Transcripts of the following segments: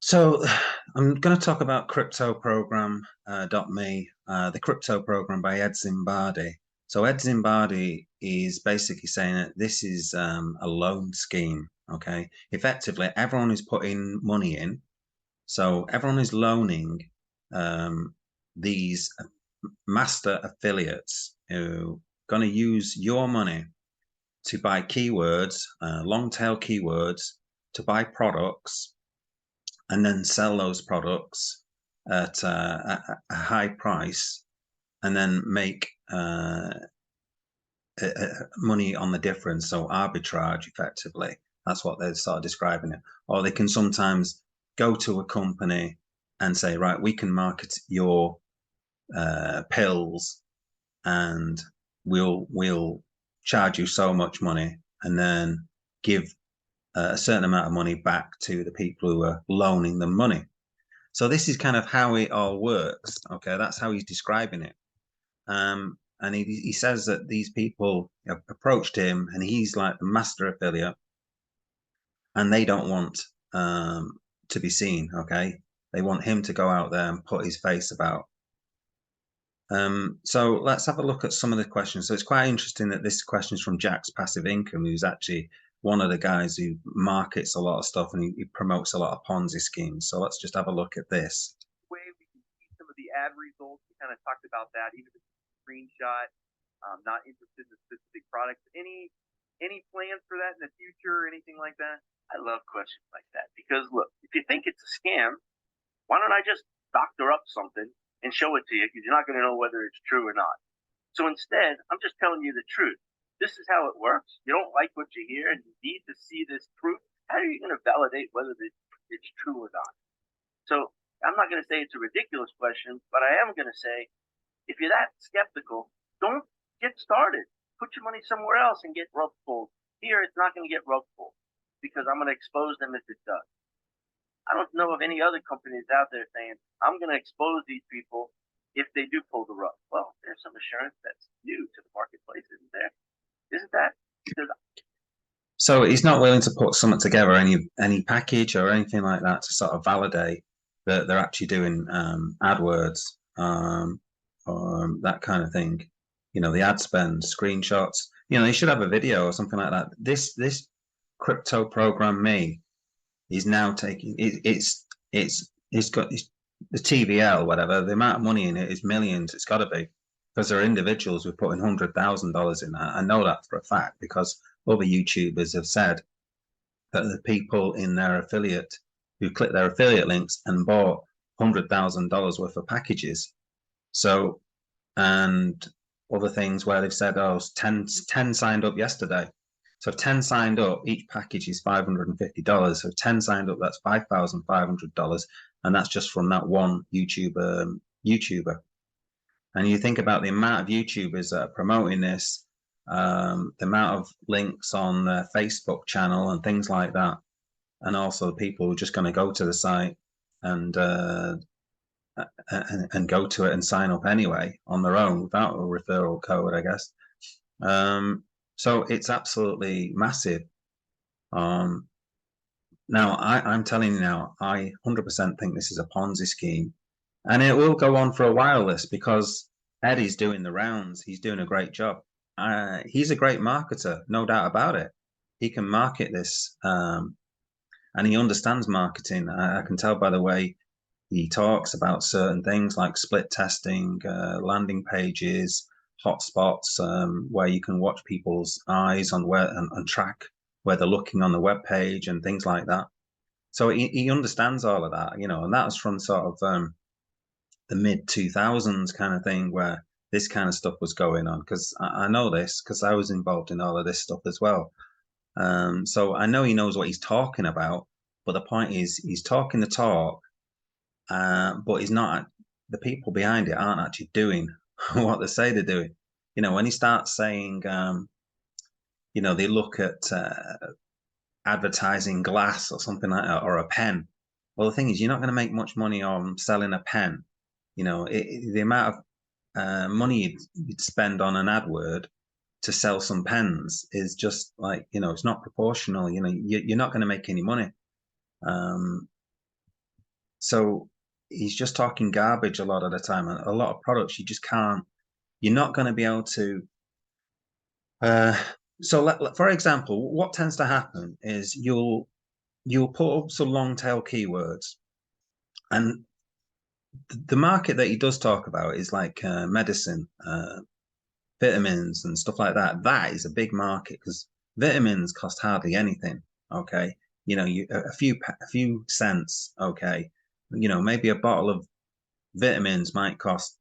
So I'm going to talk about cryptoprogram.me, the crypto program by Ed Zimbardi. So Ed Zimbardi is basically saying that this is a loan scheme. Okay, effectively, everyone is putting money in, so everyone is loaning these master affiliates who are going to use your money to buy keywords, long tail keywords, to buy products and then sell those products at a high price and then make money on the difference. So arbitrage, effectively, that's what they're sort of describing it. Or they can sometimes go to a company and say, right, we can market your pills and we'll charge you so much money and then give a certain amount of money back to the people who are loaning them money. So this is kind of how it all works. Okay, that's how he's describing it. And he says that these people have approached him, and he's like the master affiliate, and they don't want to be seen. Okay, they want him to go out there and put his face about. So let's have a look at some of the questions. So it's quite interesting that this question is from Jack's Passive Income, who's actually one of the guys who markets a lot of stuff and he promotes a lot of Ponzi schemes. So let's just have a look at this. Way we can see some of the ad results. We kind of talked about that, even if it's a screenshot. Not interested in a specific product. Any plans for that in the future or anything like that? I love questions like that because look, if you think it's a scam, why don't I just doctor up something and show it to you because you're not going to know whether it's true or not. So instead, I'm just telling you the truth. This is how it works. You don't like what you hear and you need to see this proof. How are you going to validate whether it's true or not? So I'm not going to say it's a ridiculous question, but I am going to say if you're that skeptical, don't get started. Put your money somewhere else and get rug pulled. Here, it's not going to get rug pulled because I'm going to expose them if it does. I don't know of any other companies out there saying, I'm going to expose these people if they do pull the rug. Well, there's some assurance that's new to the marketplace, isn't there? Isn't that? Because So he's not willing to put something together, any package or anything like that, to sort of validate that they're actually doing AdWords or that kind of thing. You know, the ad spend, screenshots. You know, they should have a video or something like that. This crypto program me is now taking it's got the TVL, whatever. The amount of money in it is millions. It's got to be because there are individuals who are putting $100,000 in that. I know that for a fact because other YouTubers have said that the people in their affiliate who clicked their affiliate links and bought $100,000 worth of packages. So, and other things where they've said, oh, 10 signed up yesterday. So 10 signed up, each package is $550. So 10 signed up, that's $5,500. And that's just from that one YouTuber. And you think about the amount of YouTubers that are promoting this, the amount of links on their Facebook channel and things like that, and also the people who are just going to go to the site and go to it and sign up anyway on their own without a referral code, I guess. So it's absolutely massive. Now, I'm telling you now, I 100% think this is a Ponzi scheme. And it will go on for a while, this, because Eddie's doing the rounds. He's doing a great job. He's a great marketer, no doubt about it. He can market this, and he understands marketing. I can tell by the way he talks about certain things like split testing, landing pages, hotspots, where you can watch people's eyes on where and track where they're looking on the web page and things like that. So he understands all of that, you know, and that was from sort of the mid 2000s kind of thing where this kind of stuff was going on because I know this because I was involved in all of this stuff as well. So I know he knows what he's talking about, but the point is he's talking the talk, but he's not. The people behind it aren't actually doing what they say they're doing. You know, when he starts saying, you know, they look at advertising glass or something like that, or a pen. Well, the thing is, you're not going to make much money on selling a pen. You know, the amount of money you'd spend on an AdWord to sell some pens is just like, you know, it's not proportional. You know, you're not going to make any money. So he's just talking garbage a lot of the time, and a lot of products you just can't. You're not going to be able to. So, for example, what tends to happen is you'll put up some long tail keywords, and the market that he does talk about is like medicine, vitamins, and stuff like that. That is a big market because vitamins cost hardly anything. Okay, you know, a few cents. Okay, you know, maybe a bottle of vitamins might cost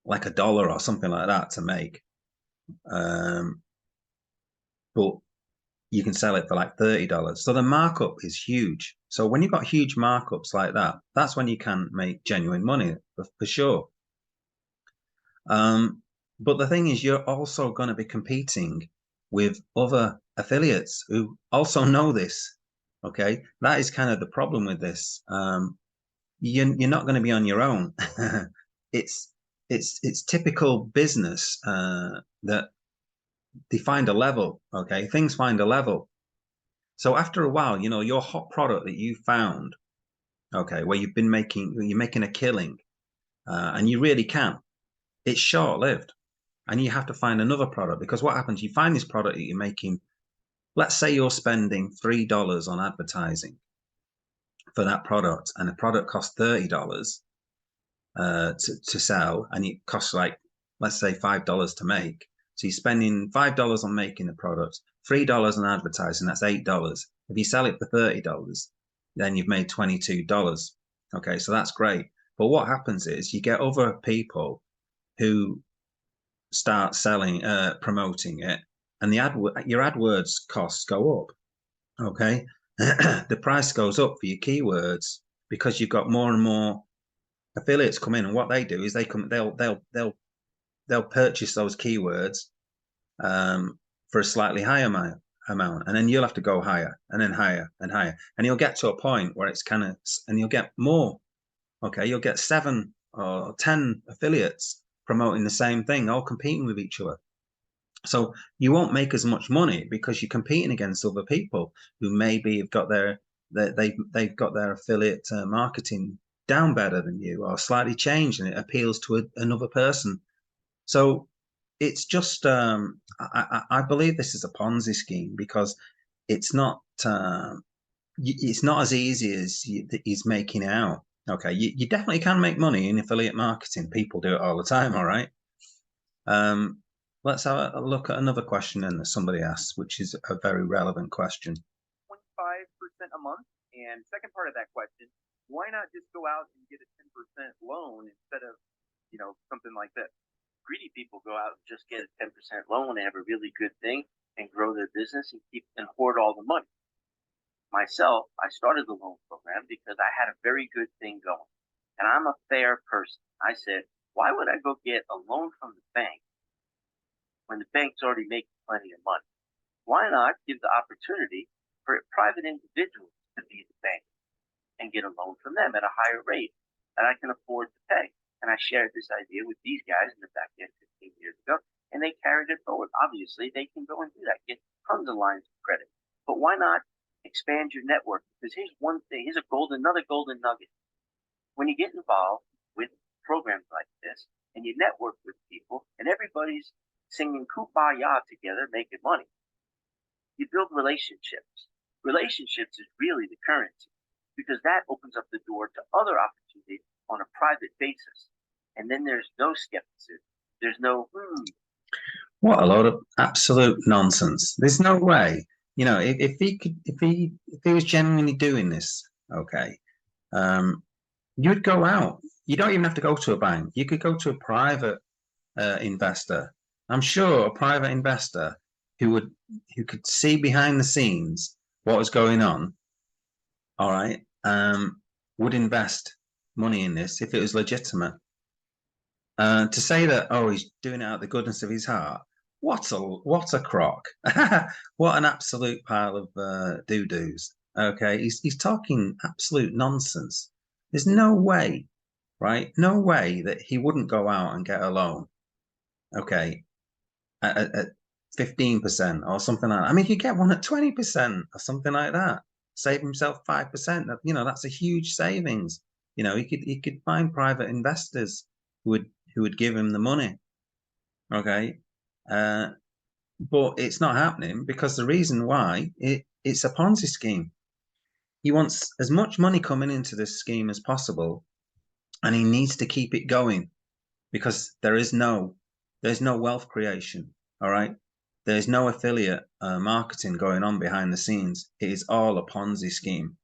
like $1 or something like that to make. But you can sell it for like $30. So the markup is huge. So when you've got huge markups like that, that's when you can make genuine money for sure. But the thing is, you're also going to be competing with other affiliates who also know this. Okay, that is kind of the problem with this. You're not going to be on your own. it's it's typical business that they find a level. Okay, things find a level. So after a while, you know, your hot product that you found, okay, where you're making a killing, and you really can, it's short lived, and you have to find another product because what happens? You find this product that you're making. Let's say you're spending $3 on advertising for that product, and the product costs $30 to sell, and it costs like, let's say, $5 to make. So you're spending $5 on making the product, $3 on advertising, that's $8. If you sell it for $30, then you've made $22. Okay, so that's great. But what happens is you get other people who start selling, promoting it, and your AdWords costs go up. Okay, the price goes up for your keywords because you've got more and more affiliates come in, and what they do is they'll purchase those keywords for a slightly higher amount, and then you'll have to go higher and then higher and higher, and you'll get to a point where it's kind of, and you'll get more. Okay, you'll get 7 or 10 affiliates promoting the same thing, all competing with each other. So you won't make as much money because you're competing against other people who maybe have got they've got their affiliate marketing down better than you or slightly changed, and it appeals to another person. So it's just I believe this is a Ponzi scheme because it's not it's not as easy as he's making it out. Okay, you definitely can make money in affiliate marketing. People do it all the time. All right. Um, let's have a look at another question then that somebody asked, which is a very relevant question. 25% a month. And second part of that question, why not just go out and get a 10% loan instead of, something like that? Greedy people go out and just get a 10% loan and have a really good thing and grow their business and keep and hoard all the money. Myself, I started the loan program because I had a very good thing going. And I'm a fair person. I said, why would I go get a loan from the bank when the bank's already making plenty of money? Why not give the opportunity for private individuals to be the bank and get a loan from them at a higher rate that I can afford to pay? And I shared this idea with these guys in the back end 15 years ago, and they carried it forward. Obviously, they can go and do that, get tons of lines of credit. But why not expand your network? Because here's one thing, here's another golden nugget. When you get involved with programs like this and you network with people and everybody's singing kumbaya together, making money, you build relationships. Relationships is really the currency because that opens up the door to other opportunities on a private basis. And then there's no skepticism. There's no, What a load of absolute nonsense. There's no way. You know, if he was genuinely doing this, okay, you'd go out. You don't even have to go to a bank. You could go to a private investor. I'm sure a private investor who could see behind the scenes what was going on, all right, would invest money in this if it was legitimate. To say that, oh, he's doing it out of the goodness of his heart, what a crock. What an absolute pile of doo-doos. Okay, he's talking absolute nonsense. There's no way, right? No way that he wouldn't go out and get a loan. Okay, at 15% or something like that. I mean, you get one at 20% or something like that. save himself 5%. You know, that's a huge savings. You know, he could find private investors who would give him the money. Okay. But it's not happening because the reason why it's a Ponzi scheme. He wants as much money coming into this scheme as possible, and he needs to keep it going because there's no wealth creation. All right, there's no affiliate marketing going on behind the scenes. It is all a Ponzi scheme.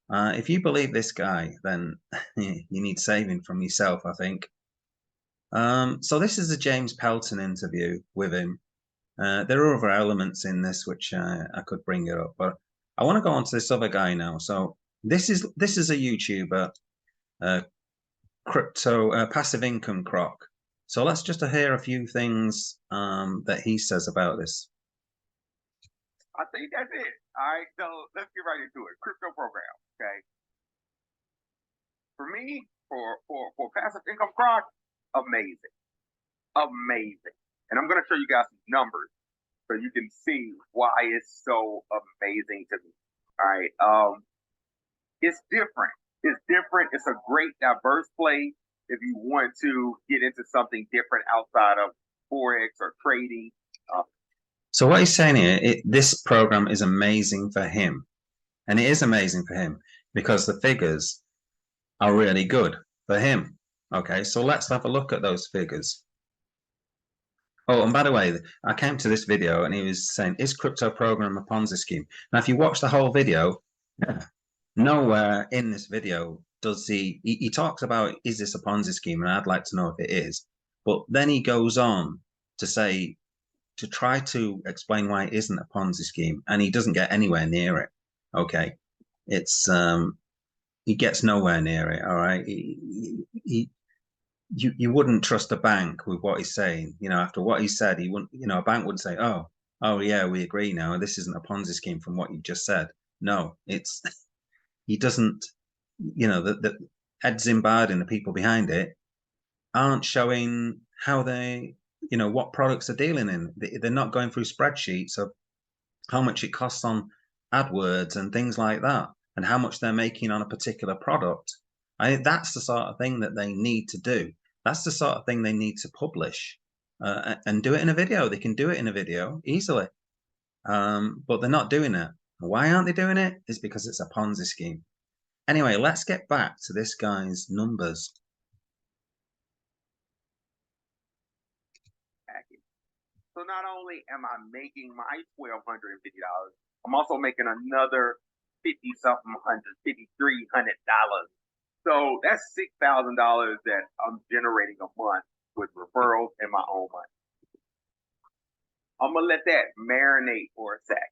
If you believe this guy, then you need saving from yourself, I think. So this is a James Pelton interview with him. There are other elements in this which I could bring it up, but I want to go on to this other guy now. So this is a YouTuber, crypto passive income croc. So let's just hear a few things that he says about this. I think that's it. All right, so let's get right into it. Crypto program, okay? For me, for passive income croc, amazing, amazing. And I'm gonna show you guys some numbers so you can see why it's so amazing to me. All right, it's different. It's different. It's a great diverse play if you want to get into something different outside of forex or trading. So what he's saying here, this program is amazing for him, and it is amazing for him because the figures are really good for him. Okay, so let's have a look at those figures. Oh, and by the way, I came to this video and he was saying, is crypto program a Ponzi scheme? Now, if you watch the whole video, nowhere in this video does he talks about, is this a Ponzi scheme? And I'd like to know if it is. But then he goes on to say, to try to explain why it isn't a Ponzi scheme, and he doesn't get anywhere near it. Okay, it's he gets nowhere near it. All right, you wouldn't trust a bank with what he's saying. You know, after what he said, he wouldn't. You know, a bank would say, "Oh, yeah, we agree now. This isn't a Ponzi scheme from what you just said." No, it's he doesn't. You know, the Ed Zimbardi and the people behind it aren't showing how they, you know, what products are dealing in. They're not going through spreadsheets of how much it costs on AdWords and things like that, and how much they're making on a particular product. That's the sort of thing that they need to do. That's the sort of thing they need to publish and do it in a video. They can do it in a video easily, but they're not doing it. Why aren't they doing it? It's because it's a Ponzi scheme. Anyway, let's get back to this guy's numbers. So not only am I making my $1,250, I'm also making another $5,300. So that's $6,000 that I'm generating a month with referrals and my own money. I'm gonna let that marinate for a second.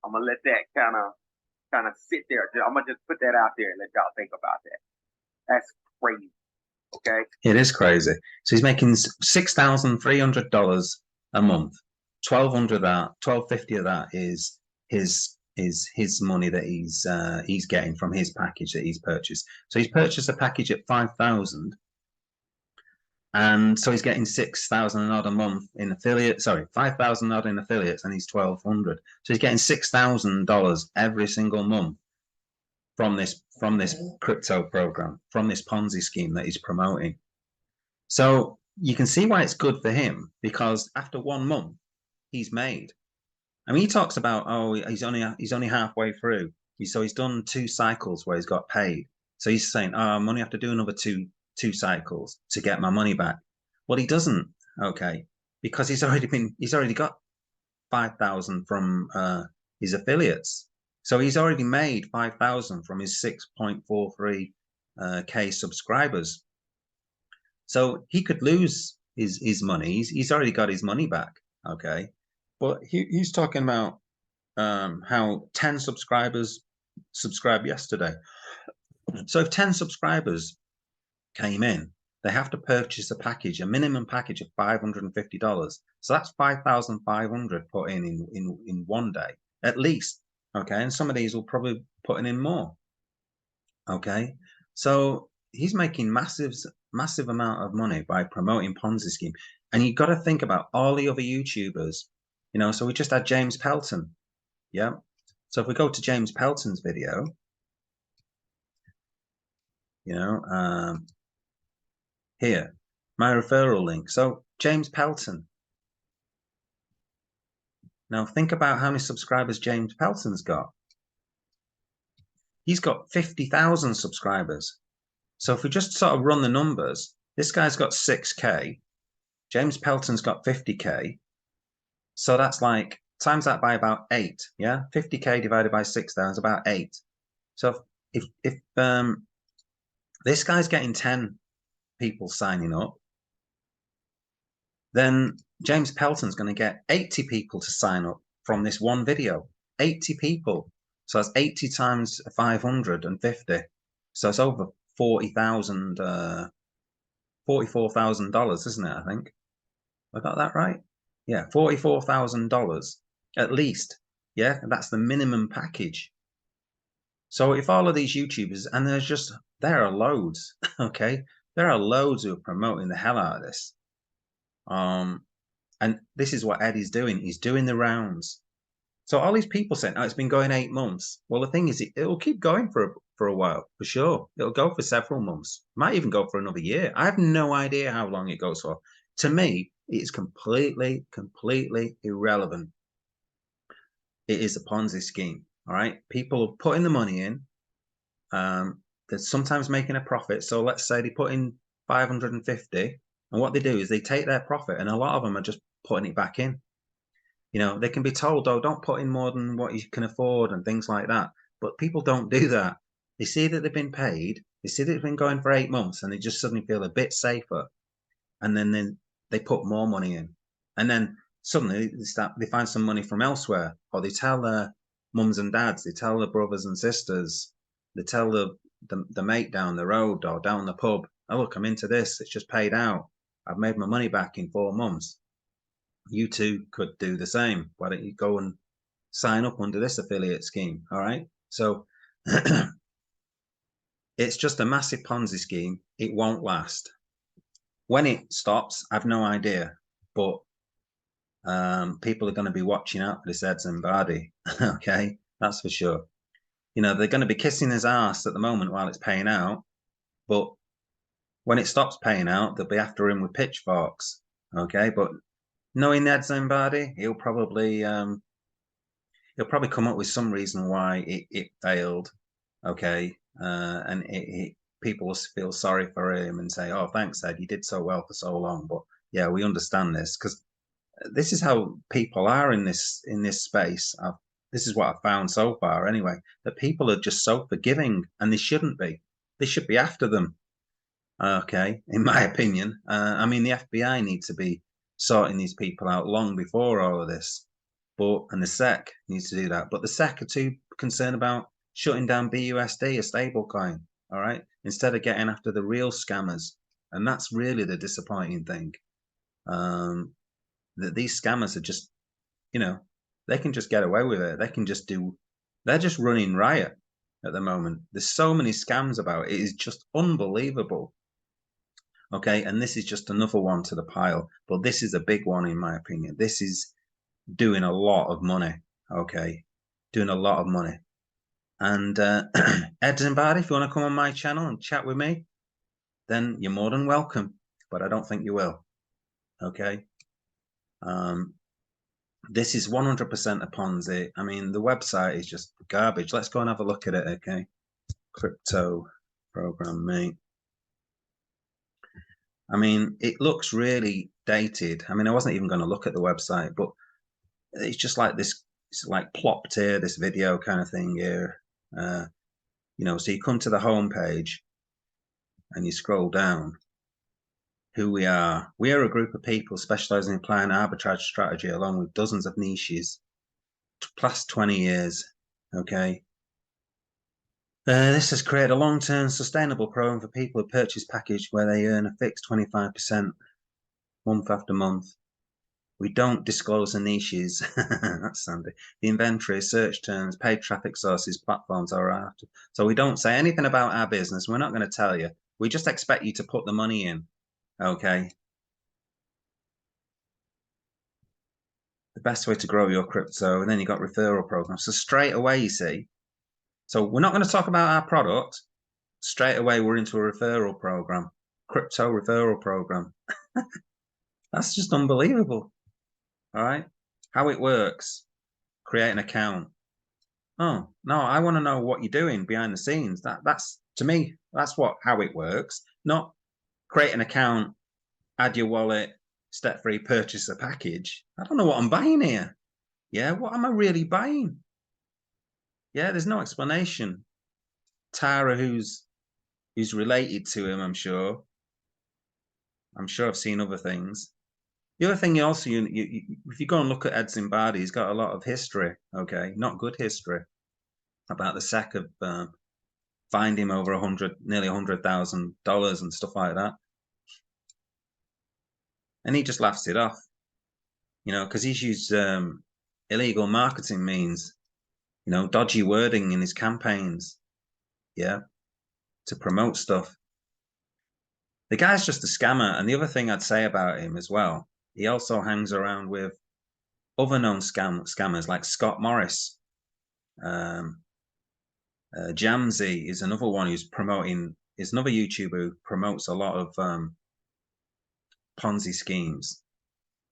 I'm gonna let that kind of sit there. I'm gonna just put that out there and let y'all think about that. That's crazy. Okay. It is crazy. So he's making $6,300 a month. 1,200 of that, 1,250 of that is his money that he's getting from his package that he's purchased. So he's purchased a package at 5,000, and so he's getting 6,000 odd a month in affiliate. Sorry, 5,000 odd in affiliates, and he's 1,200. So he's getting $6,000 every single month from this crypto program, from this Ponzi scheme that he's promoting. So you can see why it's good for him, because after 1 month, he's made. I mean, he talks about, oh, he's only halfway through. So he's done 2 cycles where he's got paid. So he's saying, oh, I'm only have to do another two cycles to get my money back. Well, he doesn't, okay, because he's already got 5,000 from his affiliates. So he's already made 5,000 from his 6.43 K subscribers. So he could lose his money. He's already got his money back, okay. But he's talking about how 10 subscribers subscribed yesterday. So if 10 subscribers came in, they have to purchase a minimum package of $550. So that's 5,500 put in 1 day, at least. Okay, and some of these will probably put in more. Okay, so he's making massive amount of money by promoting Ponzi scheme. And you've got to think about all the other YouTubers. You know, so we just had James Pelton, yeah, So if we go to James Pelton's video, you know, here, my referral link. So James Pelton. Now think about how many subscribers James Pelton's got. He's got 50,000 subscribers. So if we just sort of run the numbers, this guy's got 6K. James Pelton's got 50K. So that's like, times that by about 8, yeah? 50K divided by 6,000 is about 8. So if this guy's getting 10 people signing up, then James Pelton's going to get 80 people to sign up from this one video. 80 people. So that's 80 times 550. So it's over $40,000, $44,000, isn't it? I think. I got that right? Yeah, $44,000 at least. Yeah, that's the minimum package. So if all of these YouTubers, and there are loads, okay? There are loads who are promoting the hell out of this. And this is what Ed is doing. He's doing the rounds. So all these people saying, oh, it's been going 8 months. Well, the thing is, it will keep going for a while, for sure. It'll go for several months. Might even go for another year. I have no idea how long it goes for. To me, it's completely irrelevant. It is a Ponzi scheme, all right? People are putting the money in. They're sometimes making a profit. So let's say they put in 550. And what they do is they take their profit, and a lot of them are just putting it back in. You know, they can be told, oh, don't put in more than what you can afford and things like that. But people don't do that. They see that they've been paid. They see that it's been going for 8 months, and they just suddenly feel a bit safer. And then they put more money in. And then suddenly they find some money from elsewhere, or they tell their mums and dads, they tell their brothers and sisters, they tell the mate down the road or down the pub, oh, look, I'm into this. It's just paid out. I've made my money back in 4 months. You too could do the same. Why don't you go and sign up under this affiliate scheme? All right. So it's just a massive Ponzi scheme. It won't last. When it stops, I've no idea. But people are going to be watching out for this Ed Zimbardi. Okay. That's for sure. You know, they're going to be kissing his ass at the moment while it's paying out. But when it stops paying out, they'll be after him with pitchforks. Okay. But knowing Ed Zimbardi, he'll probably come up with some reason why it failed, okay, and people will feel sorry for him and say, "Oh, thanks, Ed, you did so well for so long." But yeah, we understand this because this is how people are in this space. This is what I've found so far, anyway. That people are just so forgiving, and they shouldn't be. They should be after them. Okay, in my opinion. I mean, the FBI needs to be sorting these people out long before all of this. And the SEC needs to do that. But the SEC are too concerned about shutting down BUSD, a stable coin, all right, instead of getting after the real scammers. And that's really the disappointing thing. That these scammers are just, you know, they can just get away with it. They can just they're just running riot at the moment. There's so many scams about it. It is just unbelievable. Okay, and this is just another one to the pile. But this is a big one, in my opinion. This is doing a lot of money. Okay, doing a lot of money. And Ed Zimbardi, if you want to come on my channel and chat with me, then you're more than welcome. But I don't think you will. Okay. This is 100% a Ponzi. I mean, the website is just garbage. Let's go and have a look at it. Okay. Crypto program, mate. I mean, it looks really dated. I mean, I wasn't even going to look at the website, but it's just like this. It's like plopped here, this video kind of thing here. You know, so you come to the home page and you scroll down. Who we are. We are a group of people specializing in applying arbitrage strategy along with dozens of niches, plus 20 years. Okay. This has created a long-term sustainable program for people who purchase package where they earn a fixed 25% month after month. We don't disclose the niches. That's Sandy. The inventory, search terms, paid traffic sources, platforms are after. So we don't say anything about our business. We're not going to tell you. We just expect you to put the money in. Okay. best way to grow your crypto, and then you got referral programs. So straight away, you see, so we're not going to talk about our product. Straight away, we're into a referral program, crypto referral program. That's just unbelievable. All right. How it works, create an account. Oh, no, I want to know what you're doing behind the scenes. That's to me, that's how it works. Not create an account, add your wallet, step free, purchase a package. I don't know what I'm buying here. Yeah, what am I really buying? Yeah, there's no explanation. Tara, who's related to him, I'm sure. I'm sure I've seen other things. The other thing, if you go and look at Ed Zimbardi, he's got a lot of history. Okay, not good history about the SEC of fined him over nearly $100,000 and stuff like that, and he just laughs it off, because he's used illegal marketing means, dodgy wording in his campaigns, yeah, to promote stuff. The guy's just a scammer. And the other thing I'd say about him as well, he also hangs around with other known scammers like Scott Morris. Jamsey is another one is another YouTuber who promotes a lot of Ponzi schemes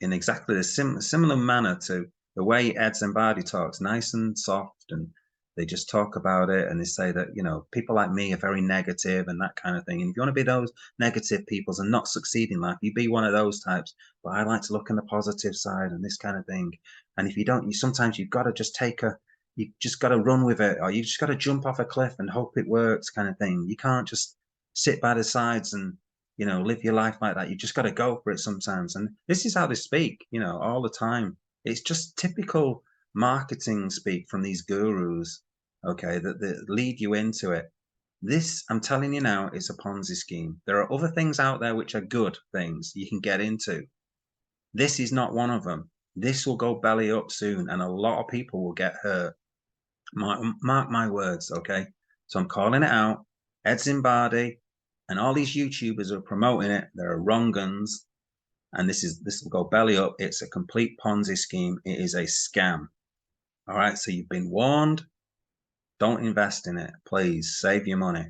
in exactly the similar manner to the way Ed Zimbardi talks, nice and soft, and they just talk about it, and they say that, people like me are very negative and that kind of thing. And if you want to be those negative people and not succeed in life, you be one of those types. But I like to look on the positive side and this kind of thing. And if you don't, sometimes you've got to just you just got to run with it, or you just got to jump off a cliff and hope it works, kind of thing. You can't just sit by the sides and, live your life like that. You just got to go for it sometimes. And this is how they speak, all the time. It's just typical marketing speak from these gurus, okay, that lead you into it. This, I'm telling you now, is a Ponzi scheme. There are other things out there which are good things you can get into. This is not one of them. This will go belly up soon, and a lot of people will get hurt. Mark my words, okay? So I'm calling it out. Ed Zimbardi and all these YouTubers who are promoting it, they're wrong guns. And this will go belly up. It's a complete Ponzi scheme. It is a scam. All right, so you've been warned. Don't invest in it. Please save your money.